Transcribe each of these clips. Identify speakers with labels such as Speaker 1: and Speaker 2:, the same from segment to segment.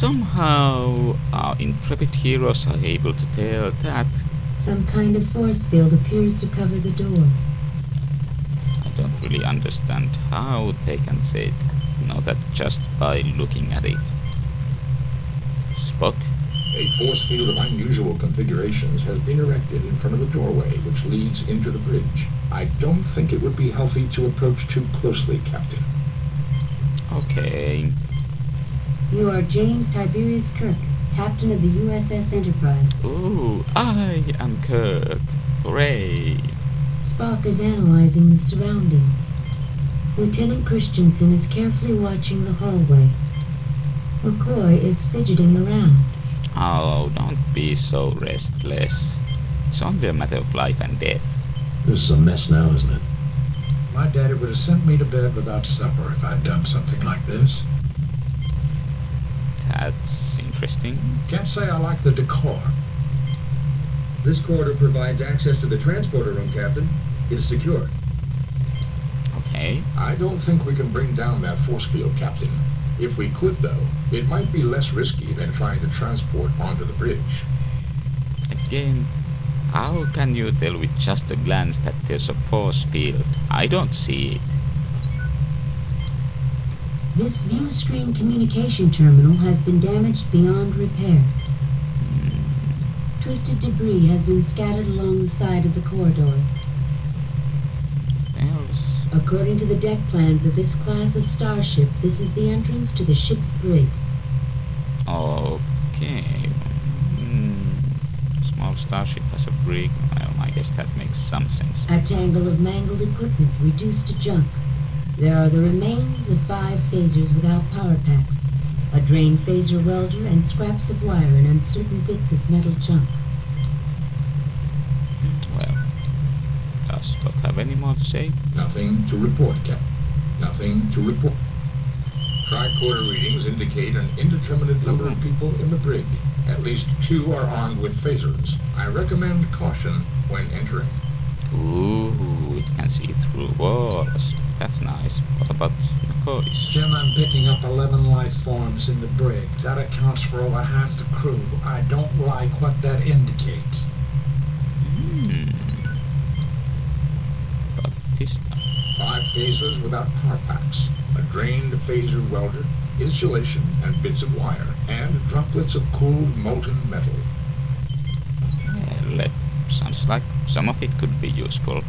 Speaker 1: Somehow our intrepid heroes are able to tell that.
Speaker 2: Some kind of force field appears to cover the door.
Speaker 1: I don't really understand how they can know that just by looking at it. Spock?
Speaker 3: A force field of unusual configurations has been erected in front of the doorway which leads into the bridge. I don't think it would be healthy to approach too closely, Captain.
Speaker 1: Okay.
Speaker 2: You are James Tiberius Kirk, captain of the USS Enterprise.
Speaker 1: Ooh, I am Kirk. Hooray!
Speaker 2: Spock is analyzing the surroundings. Lieutenant Christensen is carefully watching the hallway. McCoy is fidgeting around.
Speaker 1: Oh, don't be so restless. It's only a matter of life and death.
Speaker 4: This is a mess now, isn't it?
Speaker 5: My daddy would have sent me to bed without supper if I'd done something like this.
Speaker 1: That's interesting.
Speaker 5: Can't say I like the decor.
Speaker 6: This corridor provides access to the transporter room, Captain. It is secure.
Speaker 1: Okay.
Speaker 3: I don't think we can bring down that force field, Captain. If we could, though, it might be less risky than trying to transport onto the bridge.
Speaker 1: Again, how can you tell with just a glance that there's a force field? I don't see it.
Speaker 2: This view screen communication terminal has been damaged beyond repair. Twisted debris has been scattered along the side of the corridor.
Speaker 1: Else.
Speaker 2: According to the deck plans of this class of starship, this is the entrance to the ship's brig.
Speaker 1: Okay. Small starship has a brig. Well, I guess that makes some sense.
Speaker 2: A tangle of mangled equipment reduced to junk. There are the remains of 5 phasers without power packs, a drained phaser welder, and scraps of wire and uncertain bits of metal junk.
Speaker 1: Well, does Spock have any more to say?
Speaker 3: Nothing to report, Captain. Nothing to report. Tricorder readings indicate an indeterminate number of people in the brig. At least 2 are armed with phasers. I recommend caution when entering.
Speaker 1: Ooh, it can see through walls. That's nice. What about McCoy's?
Speaker 5: Jim, I'm picking up 11 life forms in the brig. That accounts for over half the crew. I don't like what that indicates.
Speaker 1: But this time.
Speaker 3: 5 phasers without power packs, a drained phaser welder, insulation and bits of wire, and droplets of cooled molten metal.
Speaker 1: Well, it sounds like some of it could be useful.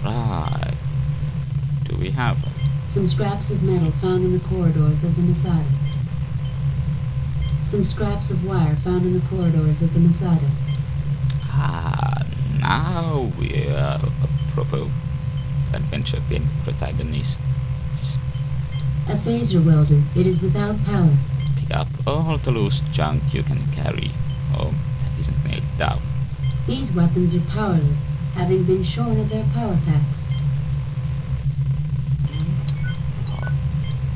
Speaker 1: Alright. Do we have it?
Speaker 2: Some scraps of metal found in the corridors of the Masada. Some scraps of wire found in the corridors of the Masada.
Speaker 1: Now we are a proper adventure game protagonist.
Speaker 2: A phaser welder. It is without power.
Speaker 1: Pick up all the loose junk you can carry. Oh, that isn't nailed down.
Speaker 2: These weapons are powerless, having been shorn of their power packs.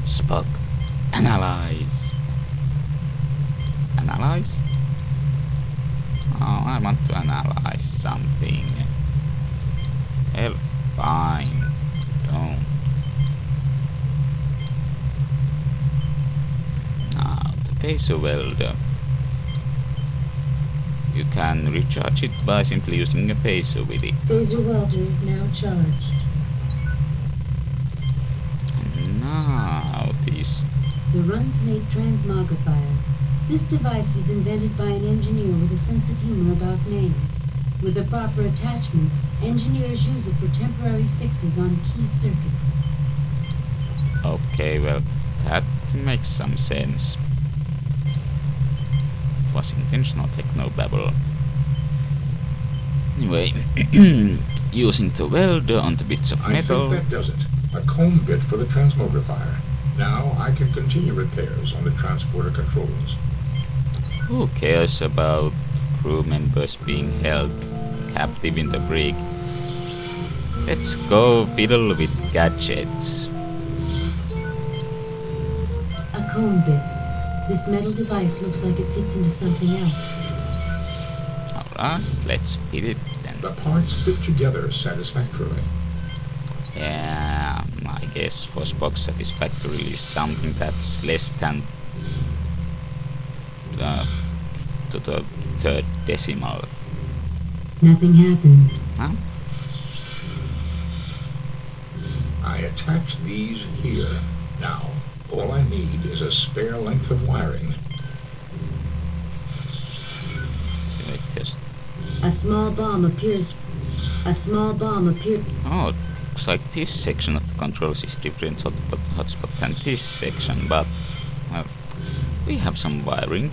Speaker 1: Spock, analyze. Analyze? Oh, I want to analyze something. Well, fine. Don't. Now, the phaser welder. You can recharge it by simply using a phaser with it.
Speaker 2: Phaser welder is now charged.
Speaker 1: And now this.
Speaker 2: The Runsnake transmogrifier. This device was invented by an engineer with a sense of humor about names. With the proper attachments, engineers use it for temporary fixes on key circuits.
Speaker 1: Okay, well, that makes some sense. It was intentional technobabble. Anyway, using the welder on the bits of metal.
Speaker 3: I think that does it. A comb bit for the transmogrifier. Now I can continue repairs on the transporter controls.
Speaker 1: Who cares about crew members being held captive in the brig? Let's go fiddle with gadgets.
Speaker 2: A comb bit. This metal device looks like it fits into something else.
Speaker 1: Alright, let's fit it then.
Speaker 3: The parts fit together satisfactorily.
Speaker 1: Yeah, I guess for Spock's satisfactorily something that's less than to the third decimal.
Speaker 2: Nothing happens.
Speaker 1: Huh?
Speaker 3: I attach these here. Now, all I need is a spare length of wiring.
Speaker 1: So it just
Speaker 2: A small bomb appears.
Speaker 1: oh, looks like this section of the controls is different hotspot than this section, but well, we have some wiring.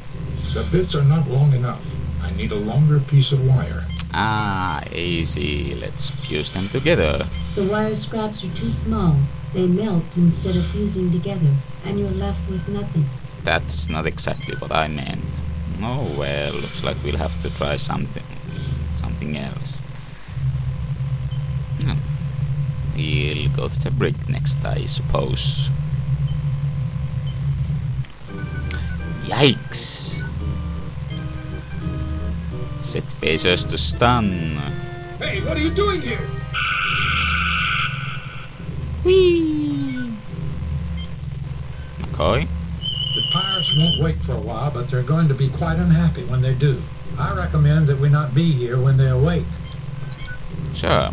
Speaker 3: The bits are not long enough. I need a longer piece of wire.
Speaker 1: Ah, easy. Let's fuse them together.
Speaker 2: The wire scraps are too small. They melt instead of fusing together, and you're left with nothing.
Speaker 1: That's not exactly what I meant. Oh well, looks like we'll have to try something else. Hmm. We'll go to the brig next, I suppose. Yikes! Set phasers to stun.
Speaker 3: Hey, what are you doing here?
Speaker 1: Whee! McCoy?
Speaker 5: The pirates won't wait for a while, but they're going to be quite unhappy when they do. I recommend that we not be here when they awake.
Speaker 1: Sure.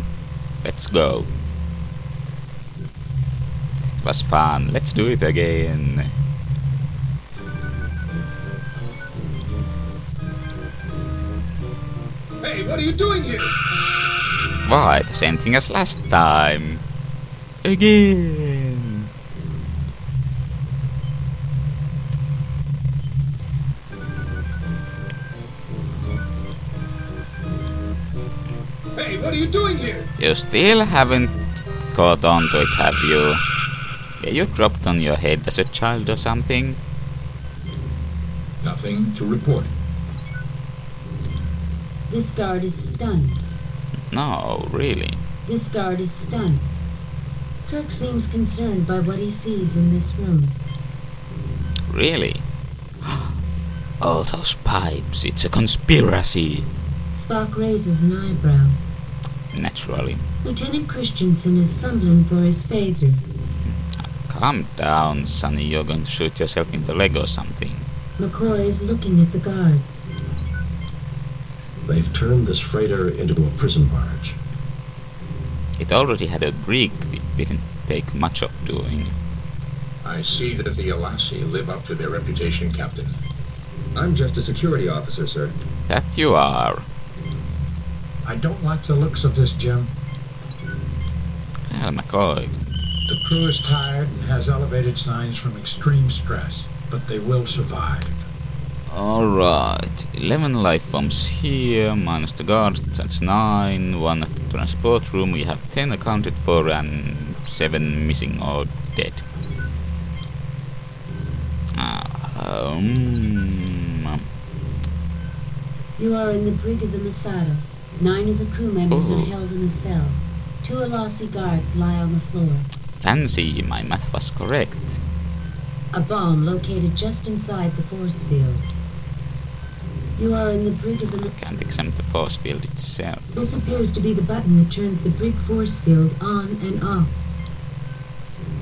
Speaker 1: Let's go. It was fun. Let's do it again.
Speaker 3: Hey, what are you doing here?
Speaker 1: Why, the same thing as last time. Again.
Speaker 3: Hey, what are you doing here?
Speaker 1: You still haven't caught on to it, have you? Yeah, you dropped on your head as a child or something?
Speaker 3: Nothing to report.
Speaker 2: This guard is stunned.
Speaker 1: No, really.
Speaker 2: This guard is stunned. Kirk seems concerned by what he sees in this room.
Speaker 1: Really? All those pipes, it's a conspiracy.
Speaker 2: Spock raises an eyebrow.
Speaker 1: Naturally.
Speaker 2: Lieutenant Christensen is fumbling for his phaser.
Speaker 1: Calm down, Sonny. You're going to shoot yourself in the leg or something.
Speaker 2: McCoy is looking at the guards.
Speaker 4: They've turned this freighter into a prison barge.
Speaker 1: It already had a brig. It didn't take much of doing.
Speaker 3: I see that the Alassi live up to their reputation, Captain.
Speaker 6: I'm just a security officer, sir.
Speaker 1: That you are.
Speaker 5: I don't like the looks of this, Jim.
Speaker 1: Well, McCoy.
Speaker 5: The crew is tired and has elevated signs from extreme stress, but they will survive.
Speaker 1: Alright, 11 life forms here, minus the guards, that's 9, 1 at the transport room, we have 10 accounted for and 7 missing or dead.
Speaker 2: You are in the brig of the Masada. 9 of the crew members
Speaker 1: Oh.
Speaker 2: are held in a cell. 2 Alassi guards lie on the floor.
Speaker 1: Fancy, my math was correct.
Speaker 2: A bomb located just inside the force field. You are in the brig of the...
Speaker 1: Can't exempt the force field itself.
Speaker 2: This appears to be the button that turns the brig force field on and off.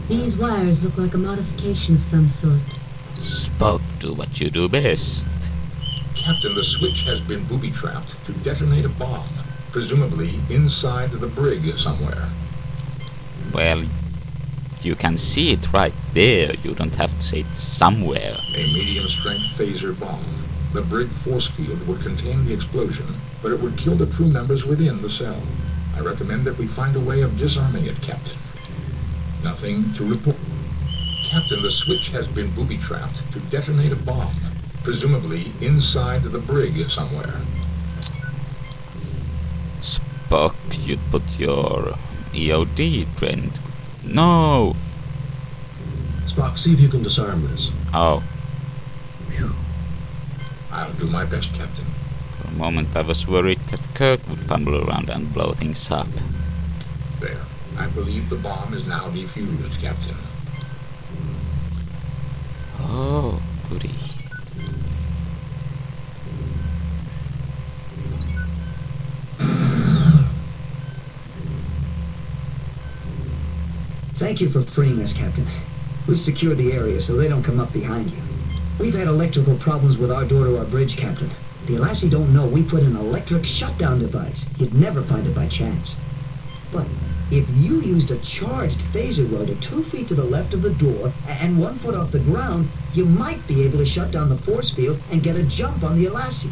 Speaker 2: These wires look like a modification of some sort.
Speaker 1: Spock, do what you do best.
Speaker 3: Captain, the switch has been booby-trapped to detonate a bomb, presumably inside the brig somewhere.
Speaker 1: Well, you can see it right there, you don't have to say it somewhere.
Speaker 3: A medium-strength phaser bomb. The brig force field would contain the explosion, but it would kill the crew members within the cell. I recommend that we find a way of disarming it, Captain. Nothing to report. Captain, the switch has been booby-trapped to detonate a bomb, presumably inside the brig somewhere.
Speaker 1: Spock, you'd put your EOD training to... No!
Speaker 4: Spock, see if you can disarm this.
Speaker 1: Oh,
Speaker 3: I'll do my best, Captain.
Speaker 1: for a moment I was worried that Kirk would fumble around and blow things up.
Speaker 3: There. I believe the bomb is now defused, Captain.
Speaker 1: Oh, goody.
Speaker 7: Thank you for freeing us, Captain. We secured the area so they don't come up behind you. We've had electrical problems with our door to our bridge, Captain. The Alassi don't know we put an electric shutdown device. You'd never find it by chance. But if you used a charged phaser welder 2 feet to the left of the door and 1 foot off the ground, you might be able to shut down the force field and get a jump on the Alassi.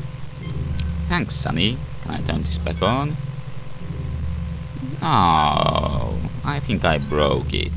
Speaker 1: Thanks, Sonny. Can I turn this back on? Oh, I think I broke it.